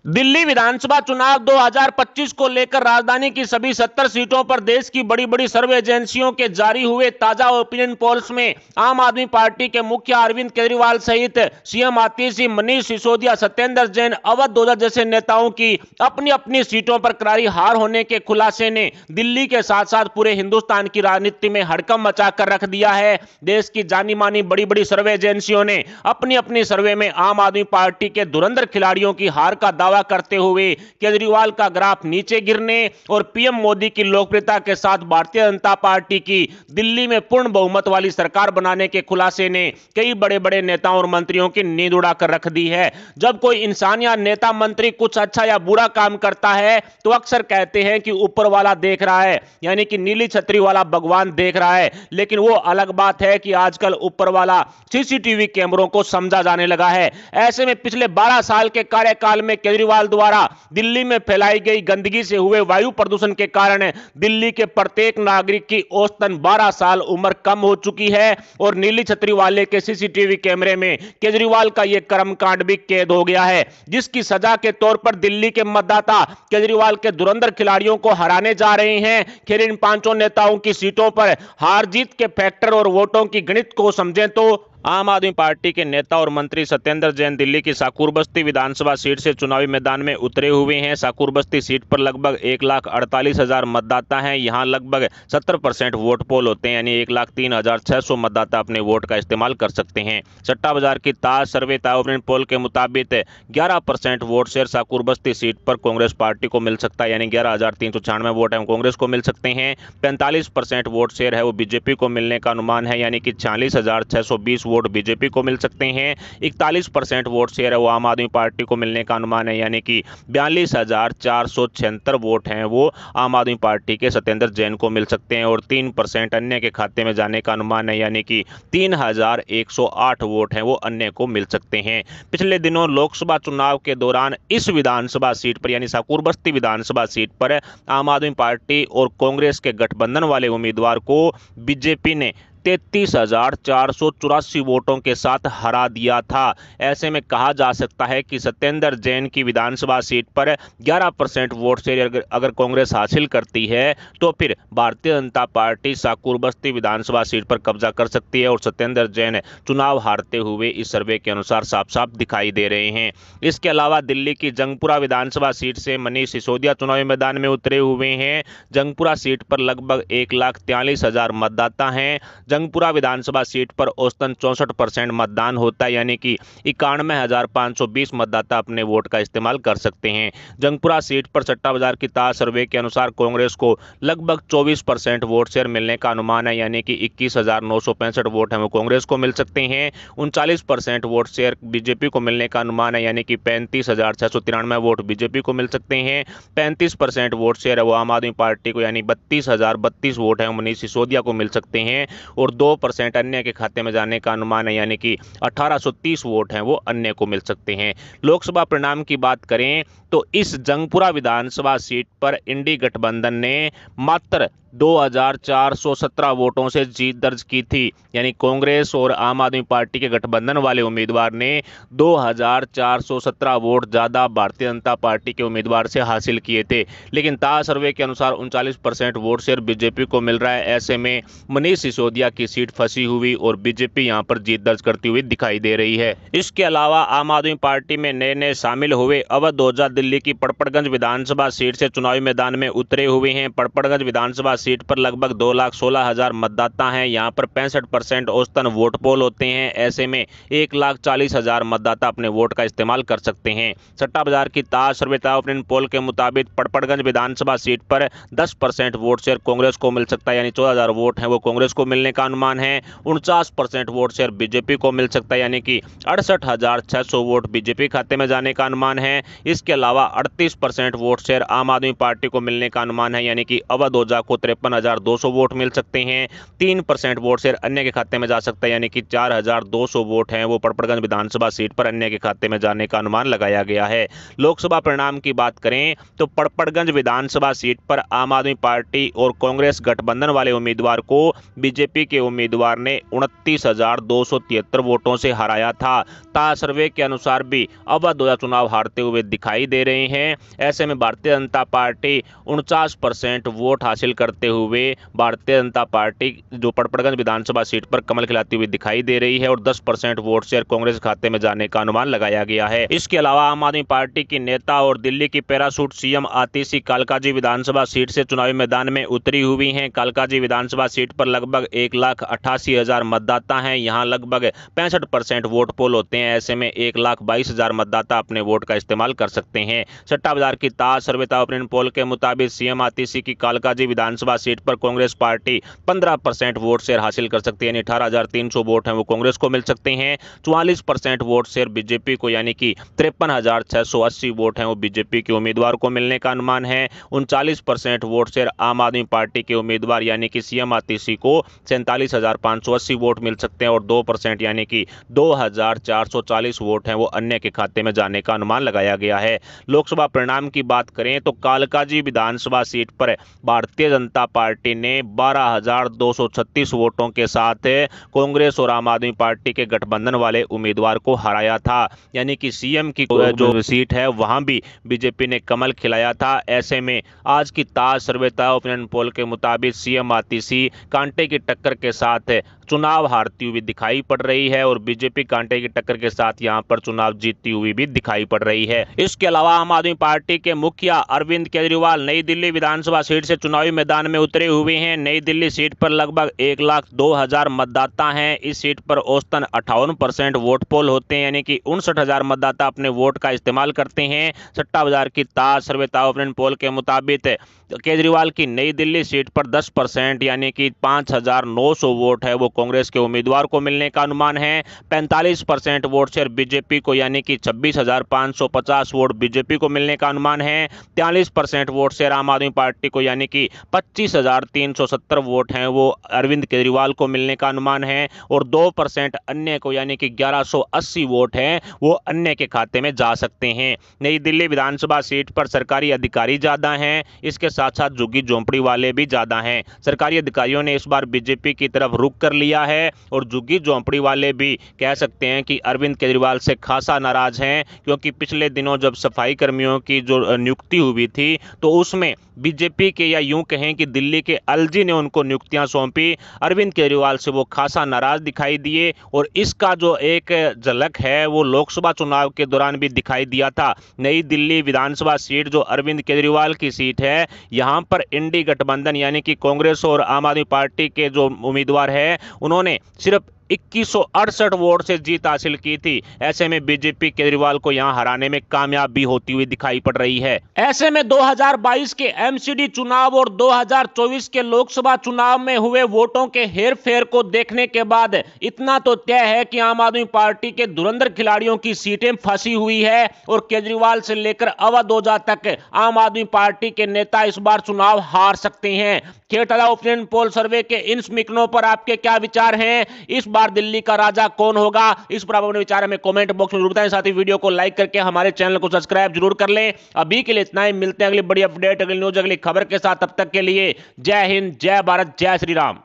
दिल्ली विधानसभा चुनाव 2025 को लेकर राजधानी की सभी 70 सीटों पर देश की बड़ी बड़ी सर्वे एजेंसियों के जारी हुए ताजा ओपिनियन पोल्स में आम आदमी पार्टी के मुखिया अरविंद केजरीवाल सहित सीएम आतिशी, मनीष सिसोदिया, सत्येंद्र जैन, अवध ओझा जैसे नेताओं की अपनी अपनी सीटों पर करारी हार होने के खुलासे ने दिल्ली के साथ साथ पूरे हिंदुस्तान की राजनीति में हड़कंप मचाकर रख दिया है। देश की जानी मानी बड़ी बड़ी सर्वे एजेंसियों ने अपनी अपनी सर्वे में आम आदमी पार्टी के धुरंधर खिलाड़ियों की हार का दावा करते हुए केजरीवाल का ग्राफ नीचे गिरने और पीएम मोदी की लोकप्रियता के साथ भारतीय जनता पार्टी की दिल्ली में पूर्ण बहुमत वाली सरकार बनाने के खुलासे ने कई बड़े बड़े नेताओं और मंत्रियों की नींद उड़ाकर रख दी है। जब कोई इंसान या नेता मंत्री कुछ अच्छा या बुरा काम करता है तो अक्सर कहते हैं कि ऊपर वाला देख रहा है, यानी कि नीली छतरी वाला भगवान देख रहा है। लेकिन वो अलग बात है कि आजकल ऊपर वाला सीसीटीवी कैमरों को समझा जाने लगा है। ऐसे में पिछले 12 साल के कार्यकाल में केजरीवाल द्वारा दिल्ली में फैलाई गई गंदगी से हुए वायु प्रदूषण के कारण दिल्ली के प्रत्येक नागरिक की औसतन 12 साल उम्र कम हो चुकी है और नीली छतरी वाले के सीसीटीवी कैमरे में केजरीवाल का यह कर्मकांड भी कैद हो गया है, जिसकी सजा के तौर पर दिल्ली के मतदाता केजरीवाल के धुरंधर खिलाड़ियों को हराने जा रहे हैं। खैर, इन पांचों नेताओं की सीटों पर हार जीत के फैक्टर और वोटों की गणित को समझें तो आम आदमी पार्टी के नेता और मंत्री सत्येंद्र जैन दिल्ली की शाहपुर बस्ती विधानसभा सीट से चुनावी मैदान में उतरे हुए हैं। शाहपुर बस्ती सीट पर लगभग 1,48,000 मतदाता हैं। यहां लगभग 70% वोट पोल होते हैं, यानी 1,03,600 मतदाता अपने वोट का इस्तेमाल कर सकते हैं। सट्टा बाजार की ताज सर्वे ओपिनियन पोल के मुताबिक 11% वोट शेयर शाहपुर बस्ती सीट पर कांग्रेस पार्टी को मिल सकता है, यानी 11,396 वोट है कांग्रेस को मिल सकते हैं। 45% वोट शेयर है वो बीजेपी को मिलने का अनुमान है, यानी कि 46,620 वोट बीजेपी को मिल सकते हैं। 41% वोट शेयर है वो आम आदमी पार्टी को मिलने का अनुमान है, यानी कि 42,476 वोट हैं वो आम आदमी पार्टी के सत्येंद्र जैन को मिल सकते हैं और 3% अन्य के खाते में जाने का अनुमान है, यानी कि 3,108 वोट हैं वो अन्य को मिल सकते हैं। पिछले दिनों लोकसभा चुनाव के दौरान इस विधानसभा सीट पर यानी शाहपुर बस्ती विधानसभा सीट पर आम आदमी पार्टी और कांग्रेस के गठबंधन वाले उम्मीदवार को बीजेपी ने 33,484 वोटों के साथ हरा दिया था। ऐसे में कहा जा सकता है कि सत्येंद्र जैन की विधानसभा सीट पर 11% वोट से अगर कांग्रेस हासिल करती है तो फिर भारतीय जनता पार्टी शाहपुर बस्ती विधानसभा सीट पर कब्जा कर सकती है और सत्येंद्र जैन चुनाव हारते हुए इस सर्वे के अनुसार साफ साफ दिखाई दे रहे हैं। इसके अलावा दिल्ली की जंगपुरा विधानसभा सीट से मनीष सिसोदिया चुनावी मैदान में उतरे हुए हैं। जंगपुरा सीट पर लगभग 1,43,000 मतदाता हैं। जंगपुरा विधानसभा सीट पर औसतन 64% मतदान होता है, यानी कि 91,520 मतदाता अपने वोट का इस्तेमाल कर सकते हैं। जंगपुरा सीट पर सट्टा बाजार की ताज सर्वे के अनुसार कांग्रेस को लगभग 24% वोट शेयर मिलने का अनुमान है, यानी कि 21,965 वोट हैं वो कांग्रेस को मिल सकते हैं। 39% वोट शेयर बीजेपी को मिलने का अनुमान है, यानी कि 35,693 वोट बीजेपी को मिल सकते हैं। 35% वोट शेयर है वो आम आदमी पार्टी को, यानी 32,032 वोट है मनीष सिसोदिया को मिल सकते हैं और 2% अन्य के खाते में जाने का अनुमान है, यानी कि 1,830 वोट हैं वो अन्य को मिल सकते हैं। लोकसभा परिणाम की बात करें तो इस जंगपुरा विधानसभा सीट पर इंडी गठबंधन ने मात्र 2,417 वोटों से जीत दर्ज की थी, यानी कांग्रेस और आम आदमी पार्टी के गठबंधन वाले उम्मीदवार ने 2,417 वोट ज्यादा भारतीय जनता पार्टी के उम्मीदवार से हासिल किए थे। लेकिन ताज सर्वे के अनुसार 39% वोट शेयर बीजेपी को मिल रहा है। ऐसे में मनीष सिसोदिया की सीट फंसी हुई और बीजेपी यहां पर जीत दर्ज करती हुई दिखाई दे रही है। इसके अलावा आम आदमी पार्टी में नए नए शामिल हुए अवध ओझा दिल्ली की पड़पड़गंज विधानसभा सीट से चुनावी मैदान में उतरे हुए हैं। पड़पड़गंज विधानसभा सीट पर लगभग 2,16,000 मतदाता हैं। यहां पर 65% औसतन वोट पोल होते हैं। ऐसे में 1,40,000 मतदाता अपने वोट का इस्तेमाल कर सकते हैं। सट्टा बाजार की ताज सर्वे ओपिनियन पोल के मुताबिक पड़पड़गंज विधानसभा सीट पर 10% वोट शेयर कांग्रेस को मिल सकता है, यानी 14,000 वोट है वो कांग्रेस को मिलने का अनुमान है। 49% वोट शेयर बीजेपी को मिल सकता है, यानी कि 68,600 वोट बीजेपी खाते में जाने का अनुमान है। इसके अलावा 38% वोट शेयर आम आदमी पार्टी को मिलने का अनुमान है, यानी कि अवध ओझा को 53,200 वोट मिल सकते हैं। 3% वोट शेयर अन्य के खाते में जा सकता है, यानी कि 4,200 वोट हैं वो पड़पड़गंज विधानसभा सीट पर अन्य के खाते में जाने का अनुमान लगाया गया है। लोकसभा परिणाम की बात करें तो पड़पड़गंज विधानसभा सीट पर आम आदमी पार्टी और कांग्रेस गठबंधन वाले उम्मीदवार को बीजेपी के उम्मीदवार ने 29,273 वोटों से हराया था। ताज सर्वे के अनुसार भी अवध चुनाव हारते हुए दिखाई दे रहे हैं। ऐसे में भारतीय जनता पार्टी 49% वोट हासिल करते हुए भारतीय जनता पार्टी जो पड़पड़गंज विधानसभा सीट पर कमल खिलाती हुई दिखाई दे रही है और 10% वोट शेयर कांग्रेस खाते में जाने का अनुमान लगाया गया है। इसके अलावा आम आदमी पार्टी की नेता और दिल्ली की पैराशूट सीएम आतिशी कालकाजी विधानसभा सीट से चुनावी मैदान में उतरी हुई हैं। कालकाजी विधानसभा सीट पर लगभग 1,88,000 मतदाता हैं। यहाँ लगभग 65% वोट पोल होते हैं। ऐसे में 1,22,000 मतदाता अपने वोट का इस्तेमाल कर सकते हैं। सट्टा बाजार की ताज सर्वेता ओपिनियन पोल के मुताबिक सीएम आतिशी की कालकाजी विधानसभा सीट पर कांग्रेस पार्टी 15% वोट शेयर हासिल कर सकती है, यानी 18,300 वोट हैं वो कांग्रेस को मिल सकते हैं। 44% वोट शेयर बीजेपी को, यानी कि 53,680 वोट हैं वो बीजेपी के उम्मीदवार को मिलने का अनुमान है। 39% वोट शेयर आम आदमी पार्टी के उम्मीदवार यानी कि सीएम आतिशी को 47,580 वोट मिल सकते हैं और 2% यानी कि 2,440 वोट हैं वो अन्य के खाते में जाने का अनुमान लगाया गया है। लोकसभा परिणाम की बात करें तो कालकाजी विधानसभा सीट पर भारतीय जनता पार्टी ने 12,236 वोटों के साथ कांग्रेस और आम आदमी पार्टी के गठबंधन वाले उम्मीदवार को हराया था, यानी कि सीएम की जो सीट है वहां भी बीजेपी ने कमल खिलाया था। ऐसे में आज की ताज सर्वेता ओपिनियन पोल के मुताबिक सीएम आतिशी कांटे की टक्कर के साथ चुनाव हारती हुई दिखाई पड़ रही है और बीजेपी कांटे की टक्कर के साथ यहां पर चुनाव जीतती हुई भी दिखाई पड़ रही है। इसके अलावा आम आदमी पार्टी के मुखिया अरविंद केजरीवाल नई दिल्ली विधानसभा सीट से चुनावी मैदान में उतरे हुए हैं। नई दिल्ली सीट पर लगभग 1,02,000 मतदाता हैं। इस सीट पर औसतन 58% वोट पोल होते हैं, यानी कि 59,000 मतदाता अपने वोट का इस्तेमाल करते हैं। सट्टा बाजार की ताज सर्वेता ओपिनियन पोल के मुताबिक केजरीवाल की नई दिल्ली सीट पर 10% यानी कि 5,900 वोट है वो कांग्रेस के उम्मीदवार को मिलने का अनुमान है। 45% वोट शेयर बीजेपी को, यानी कि 26,550 वोट बीजेपी को मिलने का अनुमान है। 43% वोट शेयर आम आदमी पार्टी को, यानी कि 25,370 वोट हैं वो अरविंद केजरीवाल को मिलने का अनुमान है और 2% अन्य को, यानी कि 1,180 वोट हैं वो अन्य के खाते में जा सकते हैं। नई दिल्ली विधानसभा सीट पर सरकारी अधिकारी ज्यादा हैं, इसके साथ साथ झुग्गी झोंपड़ी वाले भी ज्यादा हैं। सरकारी अधिकारियों ने इस बार बीजेपी की तरफ रुख कर लिया है और झुग्गी झोंपड़ी वाले भी कह सकते हैं कि अरविंद केजरीवाल से खासा नाराज हैं, क्योंकि पिछले दिनों जब सफाई कर्मियों की जो नियुक्ति हुई थी तो उसमें बीजेपी के, या यूं कहें कि दिल्ली के एलजी ने उनको नियुक्तियां सौंपी। अरविंद केजरीवाल से वो खासा नाराज दिखाई दिए और इसका जो एक झलक है वो लोकसभा चुनाव के दौरान भी दिखाई दिया था। नई दिल्ली विधानसभा सीट जो अरविंद केजरीवाल की सीट है, यहां पर इंडी गठबंधन यानी कि कांग्रेस और आम आदमी पार्टी के जो उम्मीदवार है उन्होंने सिर्फ 2168 वोट से जीत हासिल की थी। ऐसे में बीजेपी केजरीवाल को यहां हराने में कामयाब भी होती हुई दिखाई पड़ रही है। ऐसे में 2022 के एमसीडी चुनाव और 2024 के लोकसभा चुनाव में हुए वोटों के हेरफेर को देखने के बाद इतना तो तय है कि आम आदमी पार्टी के धुरंधर खिलाड़ियों की सीटें फंसी हुई है और केजरीवाल से लेकर अवध ओझा तक आम आदमी पार्टी के नेता इस बार चुनाव हार सकते हैं। खेड़ताजा ओपिनियन पोल सर्वे के इन समीकरणों पर आपके क्या विचार हैं? इस बार दिल्ली का राजा कौन होगा? इस पर आप अपने विचार हमें कमेंट बॉक्स में जरूर बताएं। साथ ही वीडियो को लाइक करके हमारे चैनल को सब्सक्राइब जरूर कर लें। अभी के लिए इतना ही, मिलते हैं अगली बड़ी अपडेट, अगली न्यूज, अगली खबर के साथ। तब तक के लिए जय हिंद, जय भारत, जय श्री राम।